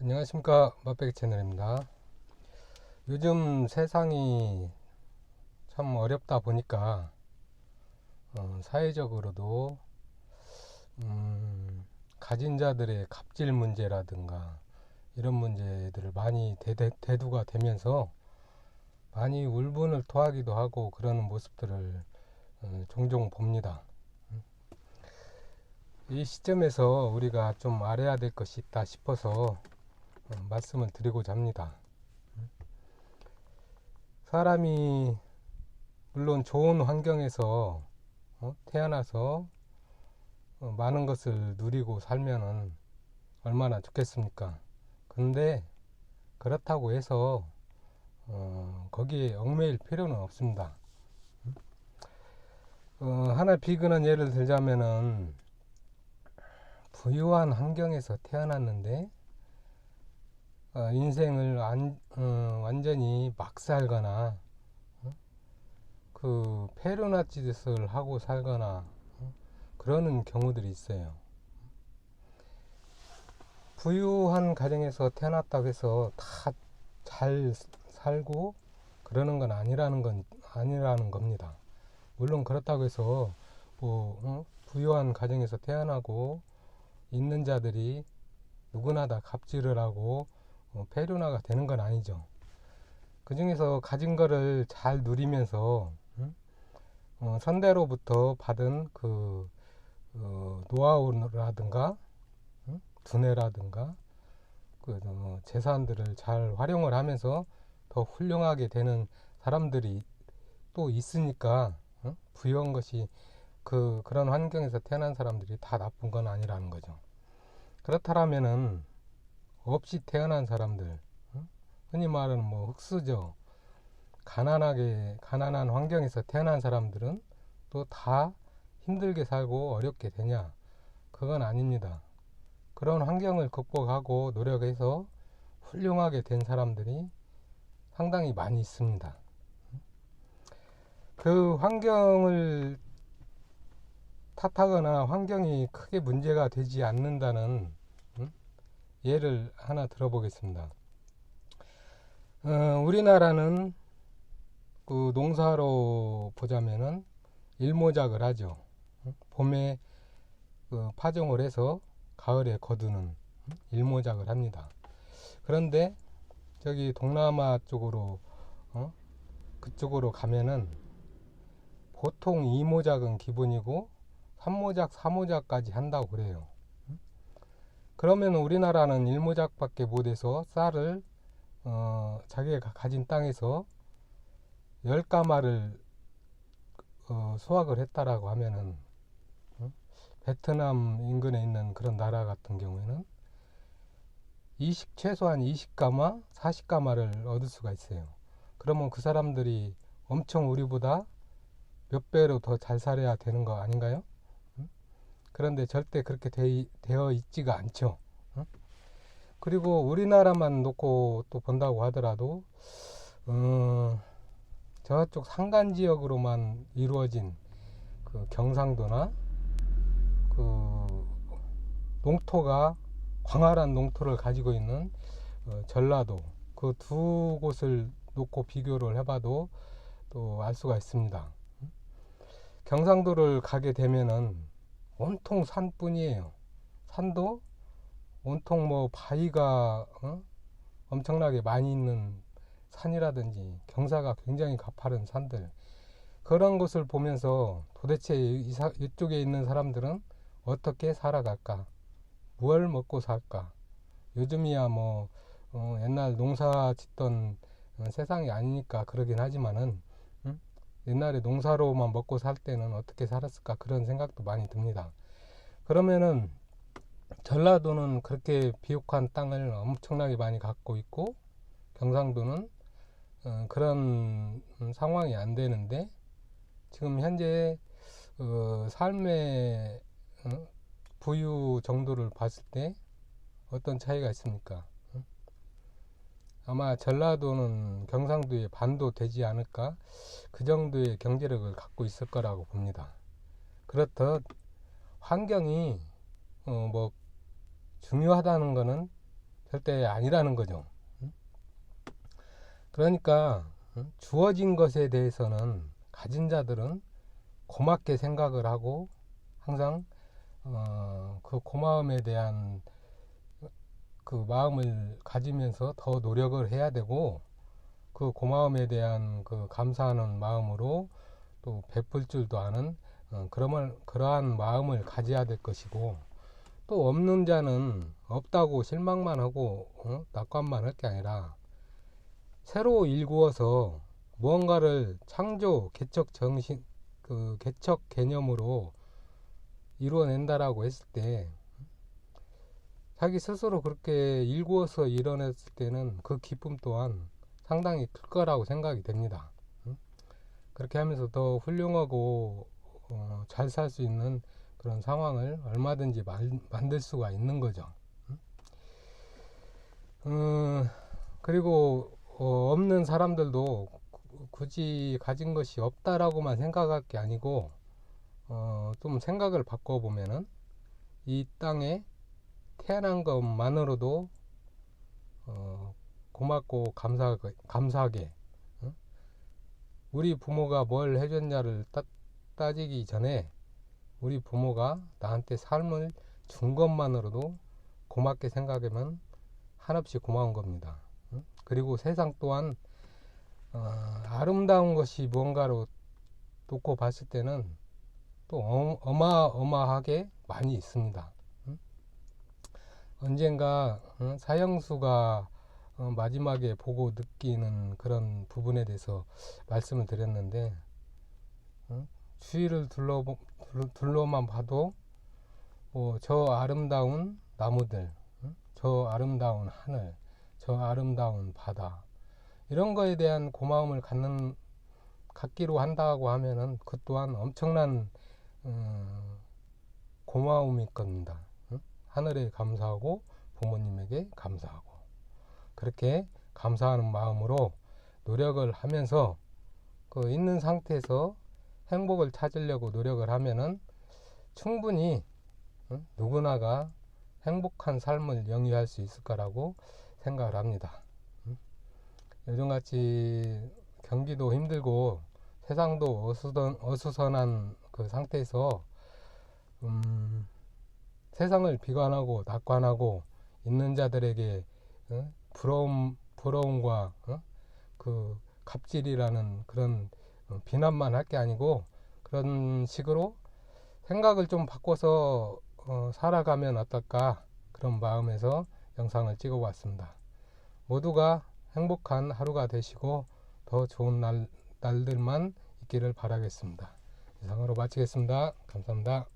안녕하십니까, 맛배기 채널입니다. 요즘 세상이 참 어렵다 보니까 사회적으로도 가진 자들의 갑질 문제라든가 이런 문제들을 많이 대두가 되면서 많이 울분을 토하기도 하고 그러는 모습들을 종종 봅니다. 이 시점에서 우리가 좀 알아야 될 것이 있다 싶어서 말씀을 드리고자 합니다. 사람이 물론 좋은 환경에서 태어나서 많은 것을 누리고 살면은 얼마나 좋겠습니까? 근데 그렇다고 해서 거기에 얽매일 필요는 없습니다. 하나 비근한 예를 들자면은 부유한 환경에서 태어났는데 인생을 완전히 막 살거나 그 페루나 짓을 하고 살거나 그러는 경우들이 있어요. 부유한 가정에서 태어났다고 해서 다 잘 살고 그러는 건 아니라는 겁니다. 물론 그렇다고 해서 부유한 가정에서 태어나고 있는 자들이 누구나 다 갑질을 하고 페루나가 되는 건 아니죠. 그 중에서 가진 거를 잘 누리면서 선대로부터 받은 그 노하우라든가 두뇌라든가 그 재산들을 잘 활용을 하면서 더 훌륭하게 되는 사람들이 또 있으니까 부유한 것이 그런 환경에서 태어난 사람들이 다 나쁜 건 아니라는 거죠. 그렇다면은 없이 태어난 사람들, 흔히 말하는 뭐 흙수저, 가난한 환경에서 태어난 사람들은 또 다 힘들게 살고 어렵게 되냐? 그건 아닙니다. 그런 환경을 극복하고 노력해서 훌륭하게 된 사람들이 상당히 많이 있습니다. 그 환경을 탓하거나 환경이 크게 문제가 되지 않는다는 예를 하나 들어보겠습니다. 우리나라는 그 농사로 보자면은 일모작을 하죠. 봄에 그 파종을 해서 가을에 거두는 일모작을 합니다. 그런데 저기 동남아 쪽으로 그쪽으로 가면은 보통 2모작은 기본이고 3모작, 4모작까지 한다고 그래요. 그러면 우리나라는 1모작밖에 못해서 쌀을 자기가 가진 땅에서 10가마를 수확을 했다라고 하면은 베트남 인근에 있는 그런 나라 같은 경우에는 최소한 20가마, 40가마를 얻을 수가 있어요. 그러면 그 사람들이 엄청 우리보다 몇 배로 더 잘 살아야 되는 거 아닌가요? 그런데 절대 그렇게 되어 있지가 않죠. 그리고 우리나라만 놓고 또 본다고 하더라도 저쪽 산간 지역으로만 이루어진 그 경상도나 그 농토가 광활한 농토를 가지고 있는 전라도 그 두 곳을 놓고 비교를 해봐도 또 알 수가 있습니다. 경상도를 가게 되면은 온통 산뿐이에요. 산도 온통 뭐 바위가 엄청나게 많이 있는 산이라든지 경사가 굉장히 가파른 산들, 그런 것을 보면서 도대체 이쪽에 있는 사람들은 어떻게 살아갈까, 뭘 먹고 살까. 요즘이야 뭐 옛날 농사 짓던 세상이 아니니까 그러긴 하지만은 옛날에 농사로만 먹고 살 때는 어떻게 살았을까, 그런 생각도 많이 듭니다. 그러면은 전라도는 그렇게 비옥한 땅을 엄청나게 많이 갖고 있고 경상도는 그런 상황이 안 되는데, 지금 현재 삶의 부유 정도를 봤을 때 어떤 차이가 있습니까? 아마 전라도는 경상도의 반도 되지 않을까, 그 정도의 경제력을 갖고 있을 거라고 봅니다. 그렇듯 환경이 뭐 중요하다는 것은 절대 아니라는 거죠. 그러니까 주어진 것에 대해서는 가진 자들은 고맙게 생각을 하고 항상 그 고마움에 대한 그 마음을 가지면서 더 노력을 해야 되고, 그 고마움에 대한 그 감사하는 마음으로 또 베풀 줄도 아는 그러한 마음을 가져야 될 것이고, 또 없는 자는 없다고 실망만 하고 낙관만 할 게 아니라 새로 일구어서 무언가를 창조 개척 정신, 그 개척 개념으로 이루어낸다라고 했을 때, 자기 스스로 그렇게 일구어서 이뤄냈을 때는 그 기쁨 또한 상당히 클 거라고 생각이 됩니다. 그렇게 하면서 더 훌륭하고 잘 살 수 있는 그런 상황을 얼마든지 만들 수가 있는 거죠. 그리고 없는 사람들도 굳이 가진 것이 없다라고만 생각할 게 아니고, 좀 생각을 바꿔보면은 이 땅에 태어난 것만으로도 고맙고 감사하게, 우리 부모가 뭘 해줬냐를 따지기 전에 우리 부모가 나한테 삶을 준 것만으로도 고맙게 생각하면 한없이 고마운 겁니다. 그리고 세상 또한 아름다운 것이 무언가로 놓고 봤을 때는 또 어마어마하게 많이 있습니다. 언젠가 사형수가 마지막에 보고 느끼는 그런 부분에 대해서 말씀을 드렸는데, 주위를 둘러만 봐도 저 아름다운 나무들, 저 아름다운 하늘, 저 아름다운 바다, 이런 거에 대한 고마움을 갖기로 한다고 하면은 그 또한 엄청난 고마움일 겁니다. 하늘에 감사하고 부모님에게 감사하고, 그렇게 감사하는 마음으로 노력을 하면서 그 있는 상태에서 행복을 찾으려고 노력을 하면은 충분히 누구나가 행복한 삶을 영위할 수 있을 거라고 생각을 합니다. 요즘같이 경기도 힘들고 세상도 어수선한 그 상태에서 세상을 비관하고 낙관하고 있는 자들에게 부러움과 그 갑질이라는 그런 비난만 할 게 아니고, 그런 식으로 생각을 좀 바꿔서 살아가면 어떨까, 그런 마음에서 영상을 찍어 봤습니다. 모두가 행복한 하루가 되시고 더 좋은 날들만 있기를 바라겠습니다. 이상으로 마치겠습니다. 감사합니다.